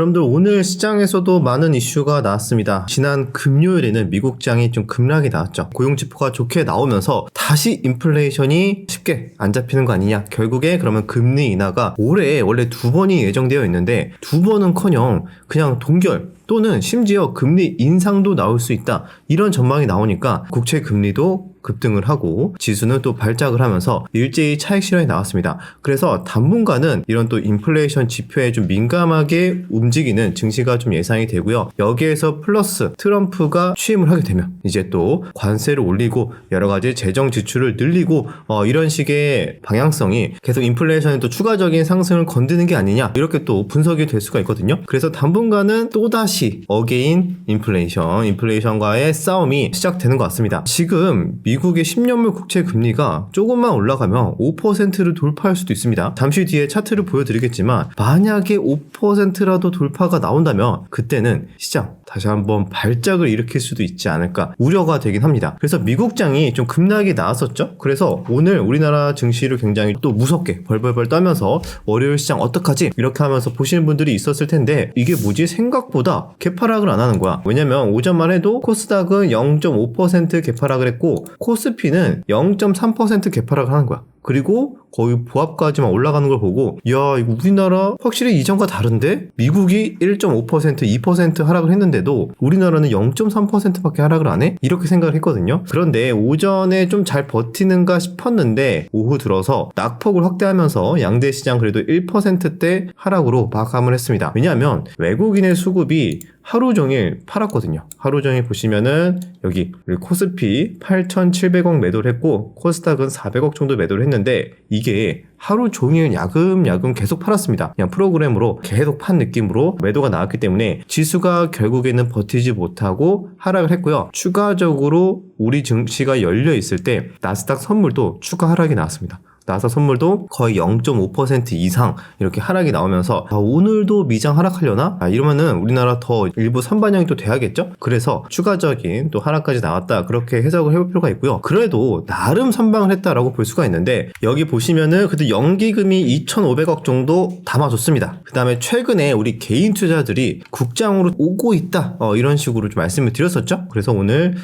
여러분들 오늘 시장에서도 많은 이슈가 나왔습니다. 지난 금요일에는 미국장이 좀 급락이 나왔죠. 고용지표가 좋게 나오면서 다시 인플레이션이 쉽게 안 잡히는 거 아니냐. 결국에 그러면 금리 인하가 올해 원래 2번이 예정되어 있는데 2번은커녕 그냥 동결 또는 심지어 금리 인상도 나올 수 있다. 이런 전망이 나오니까 국채 금리도 급등을 하고 지수는 또 발작을 하면서 일제히 차익 실현이 나왔습니다. 그래서 당분간은 이런 또 인플레이션 지표에 좀 민감하게 움직이는 증시가 좀 예상이 되고요. 여기에서 플러스 트럼프가 취임을 하게 되면 이제 또 관세를 올리고 여러 가지 재정 지출을 늘리고 이런 식의 방향성이 계속 인플레이션에 또 추가적인 상승을 건드는 게 아니냐 이렇게 또 분석이 될 수가 있거든요. 그래서 당분간은 또다시 어게인 인플레이션과의 싸움이 시작되는 것 같습니다. 지금 미국의 10년물 국채 금리가 조금만 올라가면 5%를 돌파할 수도 있습니다. 잠시 뒤에 차트를 보여드리겠지만 만약에 5%라도 돌파가 나온다면 그때는 시장 다시 한번 발작을 일으킬 수도 있지 않을까 우려가 되긴 합니다. 그래서 미국장이 좀 급락이 나왔었죠. 그래서 오늘 우리나라 증시를 굉장히 또 무섭게 벌벌벌 떨면서 월요일 시장 어떡하지? 이렇게 하면서 보시는 분들이 있었을 텐데 이게 뭐지? 생각보다 개파락을 안 하는 거야. 왜냐면 오전만 해도 코스닥은 0.5% 개파락을 했고 코스피는 0.3% 개파락을 하는 거야. 그리고 거의 보합까지만 올라가는 걸 보고 야 이거 우리나라 확실히 이전과 다른데? 미국이 1.5% 2% 하락을 했는데도 우리나라는 0.3%밖에 하락을 안 해? 이렇게 생각을 했거든요. 그런데 오전에 좀 잘 버티는가 싶었는데 오후 들어서 낙폭을 확대하면서 양대 시장 그래도 1%대 하락으로 마감을 했습니다. 왜냐하면 외국인의 수급이 하루 종일 팔았거든요. 하루 종일 보시면은 여기 코스피 8,700억 매도를 했고 코스닥은 400억 정도 매도를 했는데 이게 하루 종일 야금야금 계속 팔았습니다. 그냥 프로그램으로 계속 판 느낌으로 매도가 나왔기 때문에 지수가 결국에는 버티지 못하고 하락을 했고요. 추가적으로 우리 증시가 열려 있을 때 나스닥 선물도 추가 하락이 나왔습니다. 나스닥 선물도 거의 0.5% 이상 이렇게 하락이 나오면서 오늘도 미장 하락하려나? 이러면은 우리나라 더 일부 선반영이 또 돼야겠죠? 그래서 추가적인 또 하락까지 나왔다 그렇게 해석을 해볼 필요가 있고요. 그래도 나름 선방을 했다라고 볼 수가 있는데 여기 보시면은 그래도 연기금이 2,500억 정도 담아줬습니다. 그 다음에 최근에 우리 개인 투자들이 국장으로 오고 있다 이런 식으로 좀 말씀을 드렸었죠? 그래서 오늘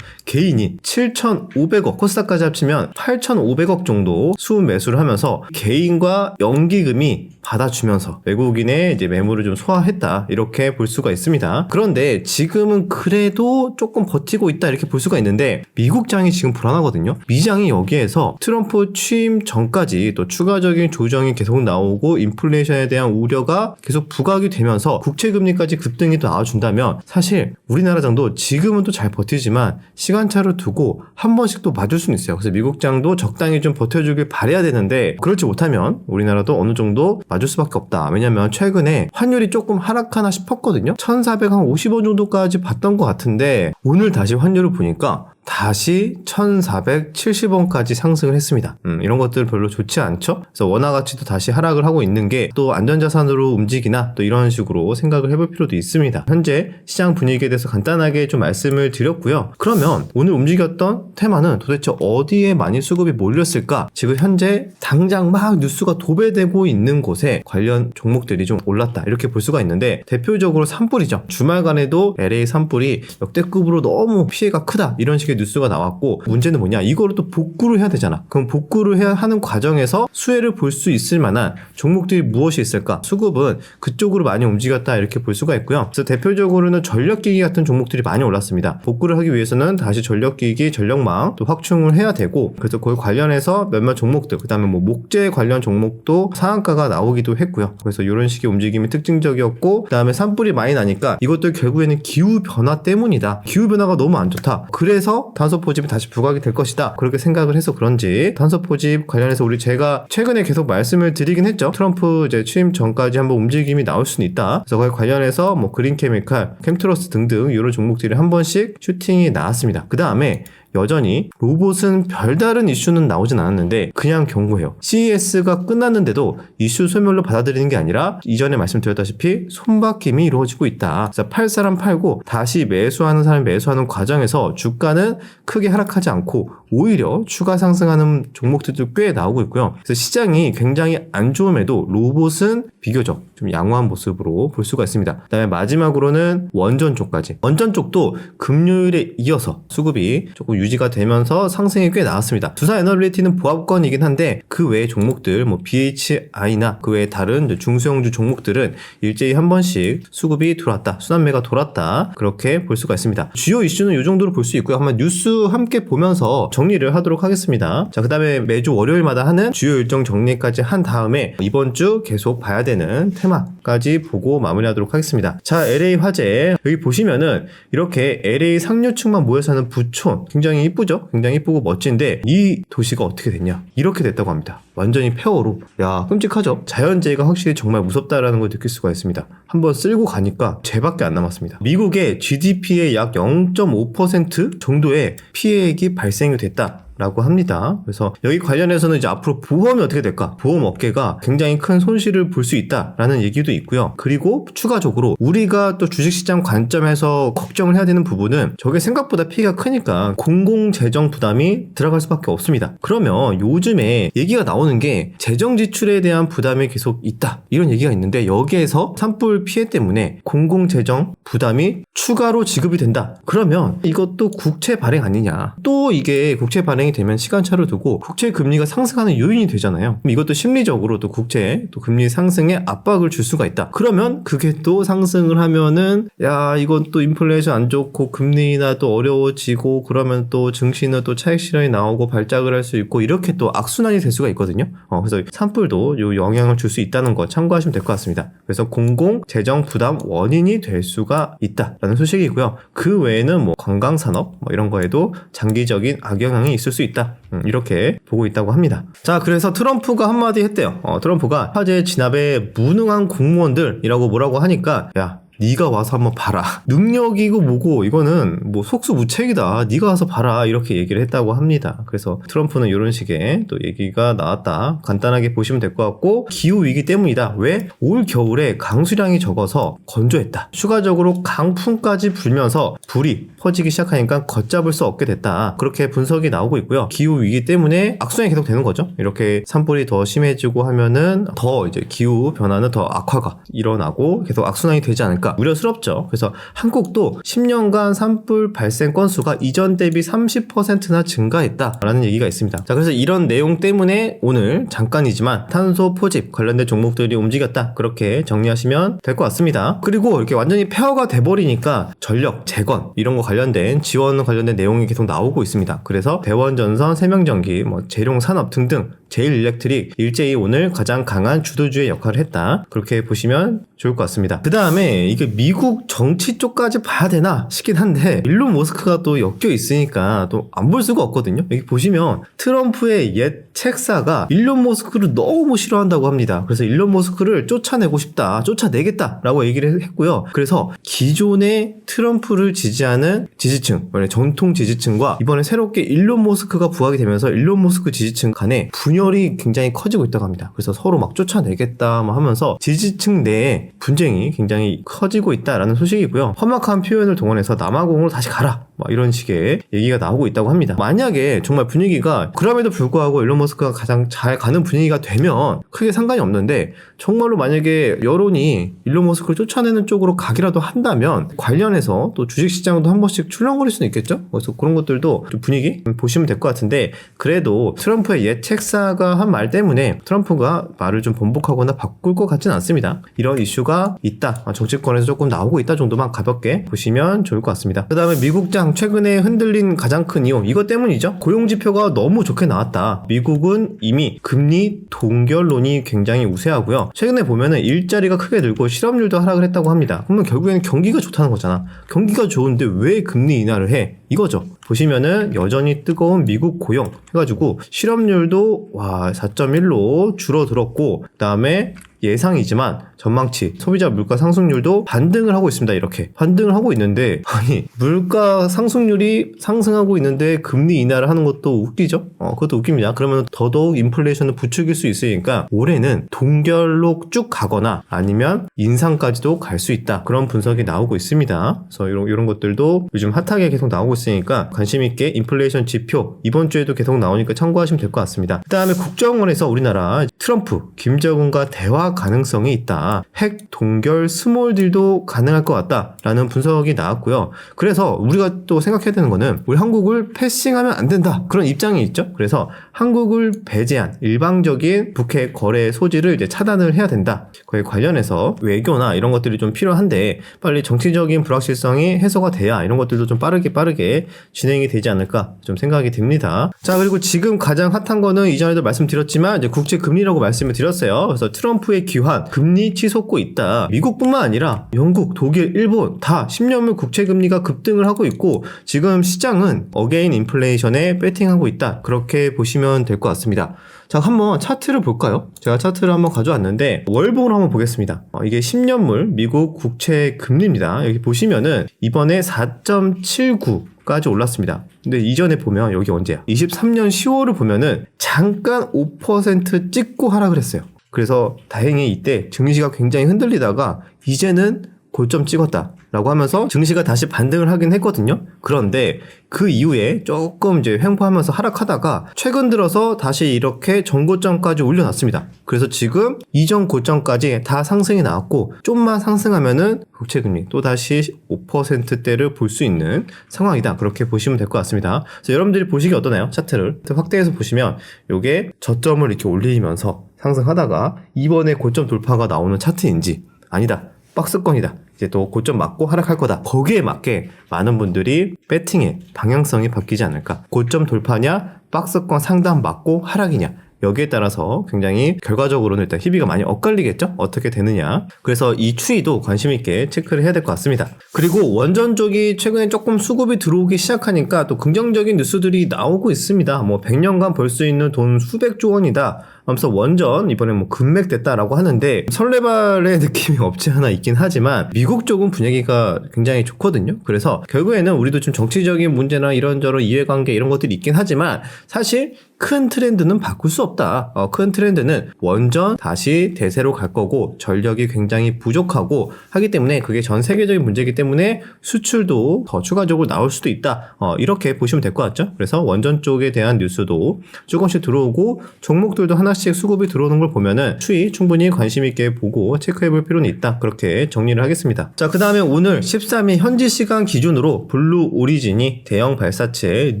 개인이 7,500억 코스닥까지 합치면 8,500억 정도 수급 매수를 하면서 개인과 연기금이 받아주면서 외국인의 이제 매물을 좀 소화했다 이렇게 볼 수가 있습니다. 그런데 지금은 그래도 조금 버티고 있다 이렇게 볼 수가 있는데 미국장이 지금 불안하거든요. 미장이 여기에서 트럼프 취임 전까지 또 추가적인 조정이 계속 나오고 인플레이션에 대한 우려가 계속 부각이 되면서 국채금리까지 급등이 또 나와준다면 사실 우리나라장도 지금은 또 잘 버티지만 시간차를 두고 한 번씩 또 맞을 수는 있어요. 그래서 미국장도 적당히 좀 버텨주길 바라야 되는데 그렇지 못하면 우리나라도 어느 정도 맞을 수밖에 없다. 왜냐면 최근에 환율이 조금 하락하나 싶었거든요. 1,450원 정도까지 봤던 것 같은데 오늘 다시 환율을 보니까 다시 1,470원까지 상승을 했습니다. 이런 것들 별로 좋지 않죠? 그래서 원화 가치도 다시 하락을 하고 있는 게 또 안전자산으로 움직이나 또 이런 식으로 생각을 해볼 필요도 있습니다. 현재 시장 분위기에 대해서 간단하게 좀 말씀을 드렸고요. 그러면 오늘 움직였던 테마는 도대체 어디에 많이 수급이 몰렸을까? 지금 현재 당장 막 뉴스가 도배되고 있는 곳에 관련 종목들이 좀 올랐다 이렇게 볼 수가 있는데 대표적으로 산불이죠. 주말간에도 LA 산불이 역대급으로 너무 피해가 크다 이런 식의 뉴스가 나왔고 문제는 뭐냐 이거를 또 복구를 해야 되잖아. 그럼 복구를 해야 하는 과정에서 수혜를 볼 수 있을 만한 종목들이 무엇이 있을까? 수급은 그쪽으로 많이 움직였다 이렇게 볼 수가 있고요. 그래서 대표적으로는 전력기기 같은 종목들이 많이 올랐습니다. 복구를 하기 위해서는 다시 전력기기, 전력망 또 확충을 해야 되고 그래서 그걸 관련해서 몇몇 종목들 그 다음에 뭐 목재 관련 종목도 상한가가 나오기도 했고요. 그래서 이런 식의 움직임이 특징적이었고 그 다음에 산불이 많이 나니까 이것도 결국에는 기후변화 때문이다. 기후변화가 너무 안 좋다. 그래서 탄소포집이 다시 부각이 될 것이다. 그렇게 생각을 해서 그런지 탄소포집 관련해서 제가 최근에 계속 말씀을 드리긴 했죠. 트럼프 이제 취임 전까지 한번 움직임이 나올 수는 있다. 그래서 거기에 관련해서 뭐 그린케미칼, 캠트러스 등등 이런 종목들이 한 번씩 슈팅이 나왔습니다. 그 다음에 여전히 로봇은 별다른 이슈는 나오진 않았는데 그냥 경고해요. CES가 끝났는데도 이슈 소멸로 받아들이는 게 아니라 이전에 말씀드렸다시피 손바뀜이 이루어지고 있다. 그래서 팔 사람 팔고 다시 매수하는 사람이 매수하는 과정에서 주가는 크게 하락하지 않고 오히려 추가 상승하는 종목들도 꽤 나오고 있고요. 그래서 시장이 굉장히 안 좋음에도 로봇은 비교적 좀 양호한 모습으로 볼 수가 있습니다. 그다음에 마지막으로는 원전 쪽까지. 원전 쪽도 금요일에 이어서 수급이 조금 유지가 되면서 상승이 꽤 나왔습니다. 두산에너빌리티는 보합권이긴 한데 그 외의 종목들 뭐 BHI나 그 외에 다른 중소형주 종목들은 일제히 한 번씩 수급이 들어왔다, 순환매가 돌았다, 그렇게 볼 수가 있습니다. 주요 이슈는 이 정도로 볼 수 있고요. 한번 뉴스 함께 보면서 정리를 하도록 하겠습니다. 자, 그 다음에 매주 월요일마다 하는 주요 일정 정리까지 한 다음에 이번 주 계속 봐야 되는 테마까지 보고 마무리하도록 하겠습니다. 자, LA 화재 여기 보시면은 이렇게 LA 상류층만 모여 사는 부촌 굉장히 이쁘죠? 굉장히 이쁘고 멋진데 이 도시가 어떻게 됐냐? 이렇게 됐다고 합니다. 완전히 폐허로. 야, 끔찍하죠? 자연재해가 확실히 정말 무섭다라는 걸 느낄 수가 있습니다. 한번 쓸고 가니까 죄밖에 안 남았습니다. 미국의 GDP의 약 0.5% 정도의 피해액이 발생이 됐다 라고 합니다. 그래서 여기 관련해서는 이제 앞으로 보험이 어떻게 될까? 보험 업계가 굉장히 큰 손실을 볼 수 있다라는 얘기도 있고요. 그리고 추가적으로 우리가 또 주식시장 관점에서 걱정을 해야 되는 부분은 저게 생각보다 피해가 크니까 공공재정 부담이 들어갈 수밖에 없습니다. 그러면 요즘에 얘기가 나오는 게 재정 지출에 대한 부담이 계속 있다, 이런 얘기가 있는데 여기에서 산불 피해 때문에 공공재정 부담이 추가로 지급이 된다. 그러면 이것도 국채 발행 아니냐? 또 이게 국채 발행이 되면 시간차를 두고 국채 금리가 상승하는 요인이 되잖아요. 그럼 이것도 심리적으로 또 국채 또 금리 상승에 압박을 줄 수가 있다. 그러면 그게 또 상승을 하면은 야, 이건 또 인플레이션 안 좋고 금리나 또 어려워지고 그러면 또 증시는 또 차익 실현이 나오고 발작을 할 수 있고 이렇게 또 악순환이 될 수가 있거든요. 그래서 산불도 요 영향을 줄 수 있다는 거 참고하시면 될 것 같습니다. 그래서 공공 재정 부담 원인이 될 수가 있다라는 소식이고요. 그 외에는 뭐 관광산업 뭐 이런 거에도 장기적인 악영향이 있을 수 있다, 이렇게 보고 있다고 합니다. 자, 그래서 트럼프가 한마디 했대요. 트럼프가 화재 진압에 무능한 공무원들이라고 뭐라고 하니까 야, 네가 와서 한번 봐라. 능력이고 뭐고 이거는 뭐 속수무책이다. 네가 와서 봐라. 이렇게 얘기를 했다고 합니다. 그래서 트럼프는 이런 식의 또 얘기가 나왔다. 간단하게 보시면 될 것 같고 기후위기 때문이다. 왜? 올 겨울에 강수량이 적어서 건조했다. 추가적으로 강풍까지 불면서 불이 퍼지기 시작하니까 걷잡을 수 없게 됐다. 그렇게 분석이 나오고 있고요. 기후위기 때문에 악순환이 계속 되는 거죠. 이렇게 산불이 더 심해지고 하면은 더 이제 기후 변화는 더 악화가 일어나고 계속 악순환이 되지 않을까 우려스럽죠. 그래서 한국도 10년간 산불 발생 건수가 이전 대비 30%나 증가했다라는 얘기가 있습니다. 자, 그래서 이런 내용 때문에 오늘 잠깐이지만 탄소 포집 관련된 종목들이 움직였다, 그렇게 정리하시면 될 것 같습니다. 그리고 이렇게 완전히 폐허가 돼버리니까 전력, 재건 이런 거 관련된 지원 관련된 내용이 계속 나오고 있습니다. 그래서 대원전선, 세명전기, 뭐 재룡산업 등등 제일일렉트릭 일제히 오늘 가장 강한 주도주의 역할을 했다, 그렇게 보시면 좋을 것 같습니다. 그 다음에 이게 미국 정치 쪽까지 봐야 되나 싶긴 한데 일론 머스크가 또 엮여 있으니까 또 안 볼 수가 없거든요. 여기 보시면 트럼프의 옛 책사가 일론 머스크를 너무 싫어한다고 합니다. 그래서 일론 머스크를 쫓아내고 싶다, 쫓아내겠다 라고 얘기를 했고요. 그래서 기존의 트럼프를 지지하는 지지층, 전통 지지층과 이번에 새롭게 일론 머스크가 부각이 되면서 일론 머스크 지지층 간에 분열이 굉장히 커지고 있다고 합니다. 그래서 서로 막 쫓아내겠다 하면서 지지층 내에 분쟁이 굉장히 커지고 있다라는 소식이고요. 험악한 표현을 동원해서 남아공으로 다시 가라, 이런 식의 얘기가 나오고 있다고 합니다. 만약에 정말 분위기가 그럼에도 불구하고 일론 머스크가 가장 잘 가는 분위기가 되면 크게 상관이 없는데 정말로 만약에 여론이 일론 머스크를 쫓아내는 쪽으로 가기라도 한다면 관련해서 또 주식시장도 한 번씩 출렁거릴 수는 있겠죠. 그래서 그런 것들도 좀 분위기 보시면 될 것 같은데 그래도 트럼프의 옛 책사가 한 말 때문에 트럼프가 말을 좀 번복하거나 바꿀 것 같지는 않습니다. 이런 이슈가 있다, 정치권에서 조금 나오고 있다 정도만 가볍게 보시면 좋을 것 같습니다. 그 다음에 미국장 최근에 흔들린 가장 큰 이유 이것 때문이죠. 고용지표가 너무 좋게 나왔다. 미국은 이미 금리 동결론이 굉장히 우세하고요. 최근에 보면은 일자리가 크게 늘고 실업률도 하락을 했다고 합니다. 그러면 결국에는 경기가 좋다는 거잖아. 경기가 좋은데 왜 금리 인하를 해? 이거죠. 보시면은 여전히 뜨거운 미국 고용 해가지고 실업률도 4.1로 줄어들었고 그 다음에 예상이지만 전망치 소비자 물가 상승률도 반등을 하고 있습니다. 이렇게 반등을 하고 있는데 아니 물가 상승률이 상승하고 있는데 금리 인하를 하는 것도 웃기죠. 그것도 웃깁니다. 그러면 더더욱 인플레이션을 부추길 수 있으니까 올해는 동결로 쭉 가거나 아니면 인상까지도 갈 수 있다, 그런 분석이 나오고 있습니다. 그래서 이런 것들도 요즘 핫하게 계속 나오고 있습니다. 있으니까 관심 있게 인플레이션 지표 이번 주에도 계속 나오니까 참고하시면 될 것 같습니다. 그 다음에 국정원에서 우리나라 트럼프, 김정은과 대화 가능성이 있다. 핵 동결 스몰 딜도 가능할 것 같다라는 분석이 나왔고요. 그래서 우리가 또 생각해야 되는 거는 우리 한국을 패싱하면 안 된다. 그런 입장이 있죠. 그래서 한국을 배제한 일방적인 북핵 거래 소지를 이제 차단을 해야 된다. 거기에 관련해서 외교나 이런 것들이 좀 필요한데 빨리 정치적인 불확실성이 해소가 돼야 이런 것들도 좀 빠르게 진행이 되지 않을까 좀 생각이 듭니다. 자, 그리고 지금 가장 핫한 거는 이전에도 말씀드렸지만 이제 국제 금리라고 말씀을 드렸어요. 그래서 트럼프의 기한 금리 치솟고 있다. 미국뿐만 아니라 영국, 독일, 일본 다 10년물 국채 금리가 급등을 하고 있고 지금 시장은 어게인 인플레이션에 배팅하고 있다. 그렇게 보시면 될 것 같습니다. 자, 한번 차트를 볼까요? 제가 차트를 한번 가져왔는데 월봉으로 한번 보겠습니다. 이게 10년물 미국 국채 금리입니다. 여기 보시면은 이번에 4.79까지 올랐습니다. 근데 이전에 보면 여기 언제야? 23년 10월을 보면은 잠깐 5% 찍고 하락을 했어요. 그래서 다행히 이때 증시가 굉장히 흔들리다가 이제는 고점 찍었다 라고 하면서 증시가 다시 반등을 하긴 했거든요. 그런데 그 이후에 조금 이제 횡보하면서 하락하다가 최근 들어서 다시 이렇게 전고점까지 올려놨습니다. 그래서 지금 이전 고점까지 다 상승이 나왔고 좀만 상승하면은 국채금리 또 다시 5%대를 볼 수 있는 상황이다. 그렇게 보시면 될 것 같습니다. 그래서 여러분들이 보시기 어떠나요? 차트를 확대해서 보시면 요게 저점을 이렇게 올리면서 상승하다가 이번에 고점 돌파가 나오는 차트인지 아니다. 박스권이다. 이제 또 고점 맞고 하락할 거다. 거기에 맞게 많은 분들이 배팅의 방향성이 바뀌지 않을까. 고점 돌파냐, 박스권 상단 맞고 하락이냐. 여기에 따라서 굉장히 결과적으로는 일단 희비가 많이 엇갈리겠죠? 어떻게 되느냐. 그래서 이 추이도 관심 있게 체크를 해야 될 것 같습니다. 그리고 원전 쪽이 최근에 조금 수급이 들어오기 시작하니까 또 긍정적인 뉴스들이 나오고 있습니다. 뭐 100년간 벌 수 있는 돈 수백조 원이다. 하면서 원전 이번에 뭐 금맥됐다라고 하는데 설레발의 느낌이 없지 않아 있긴 하지만 미국 쪽은 분위기가 굉장히 좋거든요. 그래서 결국에는 우리도 좀 정치적인 문제나 이런저런 이해관계 이런 것들이 있긴 하지만 사실 큰 트렌드는 바꿀 수 없다. 큰 트렌드는 원전 다시 대세로 갈 거고 전력이 굉장히 부족하고 하기 때문에 그게 전 세계적인 문제이기 때문에 수출도 더 추가적으로 나올 수도 있다. 이렇게 보시면 될 것 같죠. 그래서 원전 쪽에 대한 뉴스도 조금씩 들어오고 종목들도 하나씩 수급이 들어오는 걸 보면은 추이 충분히 관심 있게 보고 체크해 볼 필요는 있다. 그렇게 정리를 하겠습니다. 자, 그 다음에 오늘 13일 현지 시간 기준으로 블루 오리진이 대형 발사체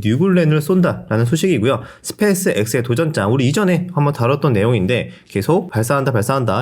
뉴글렌을 쏜다라는 소식이고요. 스페이스X의 도전장 우리 이전에 한번 다뤘던 내용인데 계속 발사한다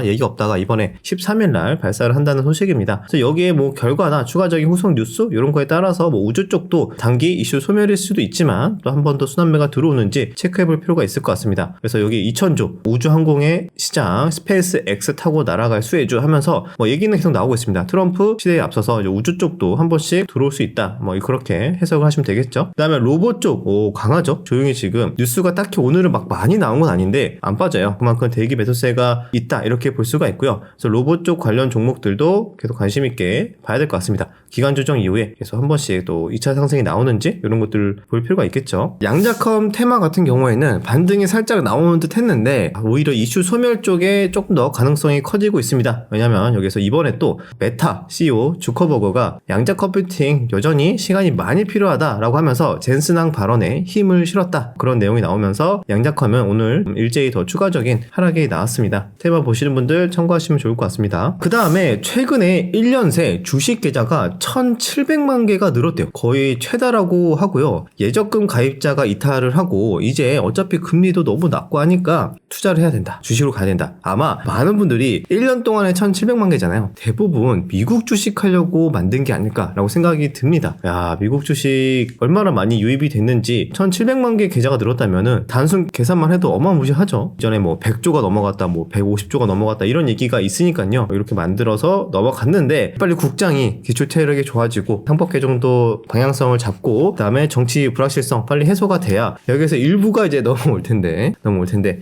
얘기가 없다가 이번에 13일 날 발사를 한다는 소식입니다. 그래서 여기에 뭐 결과나 추가적인 후속 뉴스 이런 거에 따라서 뭐 우주 쪽도 단기 이슈 소멸일 수도 있지만 또 한 번 더 순환매가 들어오는지 체크해 볼 필요가 있을 것 같습니다. 그래서 여기 2000조 우주항공의 시장 스페이스X 타고 날아갈 수혜주 하면서 뭐 얘기는 계속 나오고 있습니다. 트럼프 시대에 앞서서 이제 우주 쪽도 한 번씩 들어올 수 있다. 뭐 그렇게 해석을 하시면 되겠죠. 그 다음에 로봇 쪽 강하죠. 조용히 지금 뉴스가 딱히 오늘은 막 많이 나온 건 아닌데 안 빠져요. 그만큼 대기 매수세가 있다 이렇게 볼 수가 있고요. 그래서 로봇 쪽 관련 종목들도 계속 관심 있게 봐야 될 것 같습니다. 기간 조정 이후에 계속 한 번씩 또 2차 상승이 나오는지 이런 것들 볼 필요가 있겠죠. 양자컴 테마 같은 경우에는 반등이 살짝 나오는 듯 했는데 오히려 이슈 소멸 쪽에 조금 더 가능성이 커지고 있습니다. 왜냐면 여기서 이번에 또 메타 CEO 주커버거가 양자 컴퓨팅 여전히 시간이 많이 필요하다라고 하면서 젠슨항 발언에 힘을 실었다. 그런 내용이 나오면서 양자컴은 오늘 일제히 더 추가적인 하락이 나왔습니다. 테마 보시는 분들 참고하시면 좋을 것 같습니다. 그 다음에 최근에 1년 새 주식 계좌가 1,700만 개가 늘었대요. 거의 최다라고 하고요. 예적금 가입자가 이탈을 하고 이제 어차피 금리도 너무 낮고 하니까 투자를 해야 된다. 주식으로 가야 된다. 아마 많은 분들이 1년 동안에 1,700만 개잖아요. 대부분 미국 주식 하려고 만든 게 아닐까라고 생각이 듭니다. 야, 미국 주식 얼마나 많이 유입이 됐는지 1,700만 개 계좌가 늘었다면은 단순 계산만 해도 어마무시하죠. 이전에 뭐 100조가 넘어갔다, 뭐 150조가 넘어갔다 이런 얘기가 있으니까요. 이렇게 만들어서 넘어갔는데 빨리 국장이 기초 체력이 좋아지고 상법 개정도 방향성을 잡고 그다음에 정치 불확실성 빨리 해소가 돼야 여기서 일부가 이제 넘어올 텐데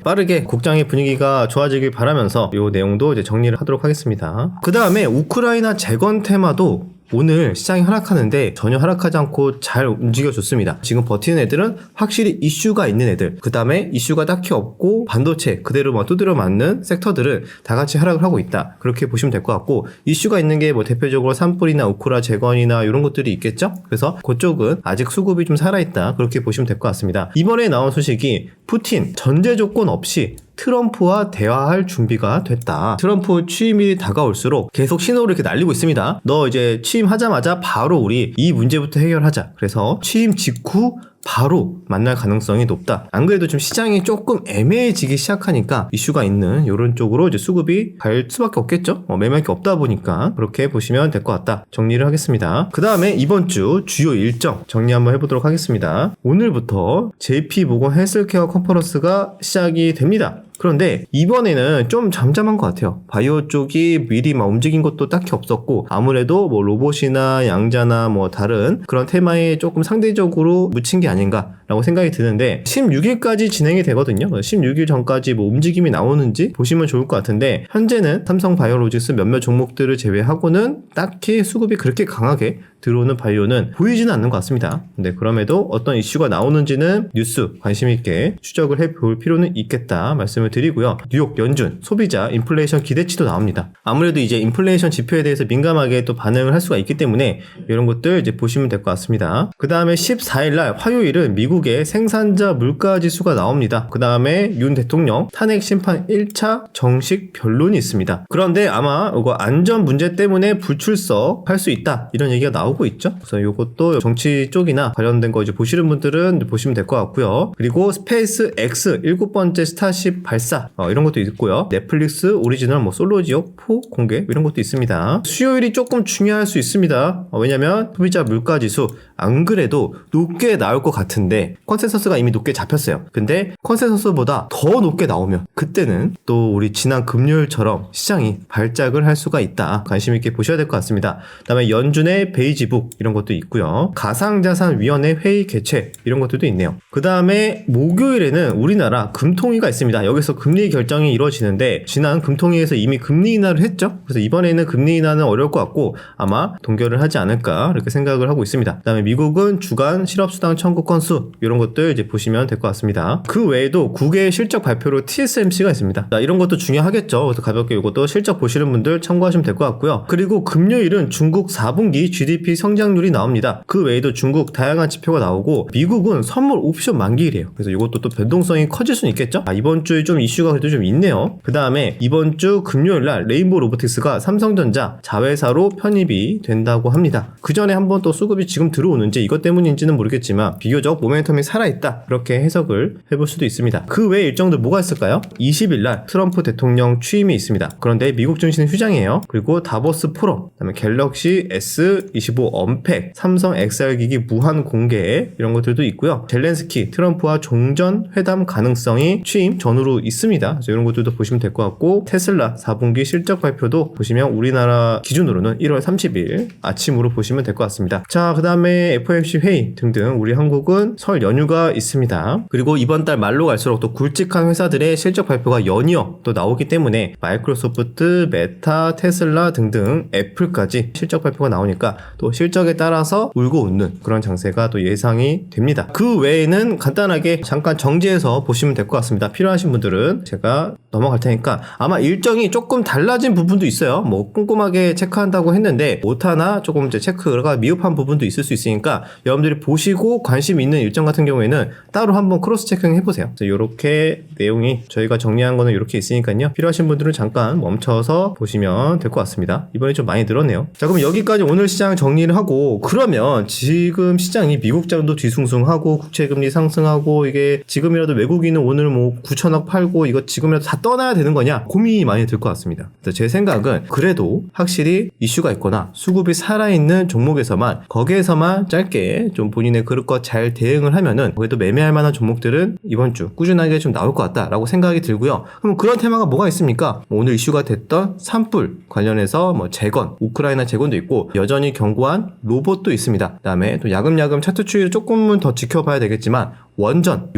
빠르게 국장의 분위기가 좋아지길 바라면서 이 내용도 이제 정리를 하도록 하겠습니다. 그 다음에 우크라이나 재건 테마도 오늘 시장이 하락하는데 전혀 하락하지 않고 잘 움직여줬습니다. 지금 버티는 애들은 확실히 이슈가 있는 애들, 그 다음에 이슈가 딱히 없고 반도체 그대로 뭐 두드려 맞는 섹터들은 다 같이 하락을 하고 있다. 그렇게 보시면 될 것 같고, 이슈가 있는 게 뭐 대표적으로 산불이나 우크라 재건이나 이런 것들이 있겠죠. 그래서 그쪽은 아직 수급이 좀 살아있다. 그렇게 보시면 될 것 같습니다. 이번에 나온 소식이 푸틴 전제 조건 없이 트럼프와 대화할 준비가 됐다. 트럼프 취임일이 다가올수록 계속 신호를 이렇게 날리고 있습니다. 너 이제 취임하자마자 바로 우리 이 문제부터 해결하자. 그래서 취임 직후 바로 만날 가능성이 높다. 안 그래도 좀 시장이 조금 애매해지기 시작하니까 이슈가 있는 이런 쪽으로 이제 수급이 갈 수밖에 없겠죠. 매매할 게 없다 보니까 그렇게 보시면 될 것 같다. 정리를 하겠습니다. 그 다음에 이번 주 주요 일정 정리 한번 해보도록 하겠습니다. 오늘부터 JP모건 헬스케어 컨퍼런스가 시작이 됩니다. 그런데 이번에는 좀 잠잠한 것 같아요. 바이오 쪽이 미리 막 움직인 것도 딱히 없었고, 아무래도 뭐 로봇이나 양자나 뭐 다른 그런 테마에 조금 상대적으로 묻힌 게 아닌가라고 생각이 드는데, 16일까지 진행이 되거든요. 16일 전까지 뭐 움직임이 나오는지 보시면 좋을 것 같은데, 현재는 삼성 바이오로직스 몇몇 종목들을 제외하고는 딱히 수급이 그렇게 강하게 들어오는 바이오는 보이지는 않는 것 같습니다. 근데 그럼에도 어떤 이슈가 나오는지는 뉴스 관심 있게 추적을 해볼 필요는 있겠다 말씀을 드리고요. 뉴욕 연준 소비자 인플레이션 기대치도 나옵니다. 아무래도 이제 인플레이션 지표에 대해서 민감하게 또 반응을 할 수가 있기 때문에 이런 것들 이제 보시면 될 것 같습니다. 그 다음에 14일날 화요일은 미국의 생산자 물가 지수가 나옵니다. 그 다음에 윤 대통령 탄핵 심판 1차 정식 변론이 있습니다. 그런데 아마 이거 안전 문제 때문에 불출석 할 수 있다 이런 얘기가 나오고 있죠. 그래서 이것도 정치 쪽이나 관련된 거 이제 보시는 분들은 보시면 될 것 같고요. 그리고 스페이스 X 7번째 스타쉽 발사 이런 것도 있고요. 넷플릭스 오리지널 뭐 솔로지역 4 공개 이런 것도 있습니다. 수요일이 조금 중요할 수 있습니다. 왜냐면 소비자 물가지수 안 그래도 높게 나올 것 같은데 컨센서스가 이미 높게 잡혔어요. 근데 컨센서스보다 더 높게 나오면 그때는 또 우리 지난 금요일처럼 시장이 발작을 할 수가 있다. 관심 있게 보셔야 될 것 같습니다. 그다음에 연준의 베이지북 이런 것도 있고요. 가상자산위원회 회의 개최 이런 것들도 있네요. 그 다음에 목요일에는 우리나라 금통위가 있습니다. 여기서 금리 결정이 이루어지는데 지난 금통위에서 이미 금리 인하를 했죠. 그래서 이번에는 금리 인하는 어려울 것 같고 아마 동결을 하지 않을까 이렇게 생각을 하고 있습니다. 그 다음에 미국은 주간 실업수당 청구 건수 이런 것들 이제 보시면 될 것 같습니다. 그 외에도 국외 실적 발표로 TSMC가 있습니다. 자, 이런 것도 중요하겠죠. 그래서 가볍게 이것도 실적 보시는 분들 참고하시면 될 것 같고요. 그리고 금요일은 중국 4분기 GDP 성장률이 나옵니다. 그 외에도 중국 다양한 지표가 나오고 미국은 선물 옵션 만기일이에요. 그래서 이것도 또 변동성이 커질 수는 있겠죠. 이번 주에 좀 이슈가 그래도 좀 있네요. 그 다음에 이번 주 금요일날 레인보우 로보틱스가 삼성전자 자회사로 편입이 된다고 합니다. 그 전에 한번 또 수급이 지금 들어오는지 이것 때문인지는 모르겠지만 비교적 모멘텀이 살아있다 이렇게 해석을 해볼 수도 있습니다. 그 외 일정들 뭐가 있을까요? 20일날 트럼프 대통령 취임이 있습니다. 그런데 미국 증시는 휴장이에요. 그리고 다보스 포럼, 그다음에 갤럭시 S25 언팩, 삼성 XR기기 무한 공개 이런 것들도 있고요. 젤렌스키 트럼프와 종전 회담 가능성이 취임 전후로 있습니다. 그래서 이런 것들도 보시면 될 것 같고 테슬라 4분기 실적 발표도 보시면 우리나라 기준으로는 1월 30일 아침으로 보시면 될 것 같습니다. 자, 그 다음에 FOMC 회의 등등 우리 한국은 설 연휴가 있습니다. 그리고 이번 달 말로 갈수록 또 굵직한 회사들의 실적 발표가 연이어 또 나오기 때문에 마이크로소프트, 메타, 테슬라 등등 애플까지 실적 발표가 나오니까 또 실적에 따라서 울고 웃는 그런 장세가 또 예상이 됩니다. 그 외에는 간단하게 잠깐 정지해서 보시면 될 것 같습니다. 필요하신 분들은 제가 넘어갈 테니까 아마 일정이 조금 달라진 부분도 있어요. 뭐 꼼꼼하게 체크한다고 했는데 오타나 조금 이제 체크가 미흡한 부분도 있을 수 있으니까 여러분들이 보시고 관심 있는 일정 같은 경우에는 따로 한번 크로스 체킹 해보세요. 이렇게 내용이 저희가 정리한 거는 이렇게 있으니까요. 필요하신 분들은 잠깐 멈춰서 보시면 될 것 같습니다. 이번에 좀 많이 늘었네요. 자, 그럼 여기까지 오늘 시장 정리를 하고 그러면 지금 시장이 미국장도 뒤숭숭하고 국채금리 상승하고 이게 지금이라도 외국인은 오늘 뭐 9천억 팔고 이거 지금이라도 다 떠나야 되는 거냐 고민이 많이 들 것 같습니다. 그래서 제 생각은 그래도 확실히 이슈가 있거나 수급이 살아있는 종목에서만 거기에서만 짧게 좀 본인의 그릇과 잘 대응을 하면은 그래도 매매할 만한 종목들은 이번 주 꾸준하게 좀 나올 것 같다라고 생각이 들고요. 그럼 그런 테마가 뭐가 있습니까? 오늘 이슈가 됐던 산불 관련해서 뭐 재건, 우크라이나 재건도 있고 여전히 견고한 로봇도 있습니다. 그다음에 또 야금야금 차트 추이를 조금은 더 지켜봐야 되겠지만 원전,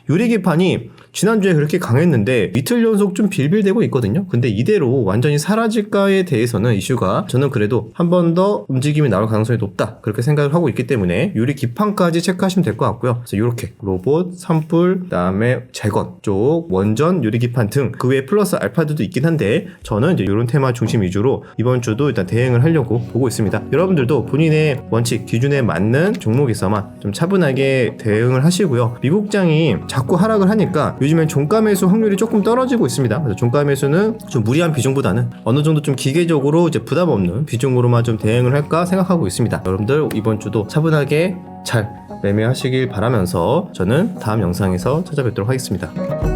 유리기판이 지난주에 그렇게 강했는데 이틀 연속 좀 빌빌대고 있거든요. 근데 이대로 완전히 사라질까에 대해서는 이슈가 저는 그래도 한 번 더 움직임이 나올 가능성이 높다 그렇게 생각을 하고 있기 때문에 유리기판까지 체크하시면 될 것 같고요. 그래서 이렇게 로봇, 산불, 그다음에 재건 쪽, 원전, 유리기판 등 그 외에 플러스 알파들도 있긴 한데 저는 이제 이런 테마 중심 위주로 이번 주도 일단 대응을 하려고 보고 있습니다. 여러분들도 본인의 원칙, 기준에 맞는 종목에서만 좀 차분하게 대응을 하시고요. 미국장이 자꾸 하락을 하니까 요즘엔 종가 매수 확률이 조금 떨어지고 있습니다. 그래서 종가 매수는 좀 무리한 비중보다는 어느 정도 좀 기계적으로 이제 부담 없는 비중으로만 좀 대응을 할까 생각하고 있습니다. 여러분들 이번 주도 차분하게 잘 매매하시길 바라면서 저는 다음 영상에서 찾아뵙도록 하겠습니다.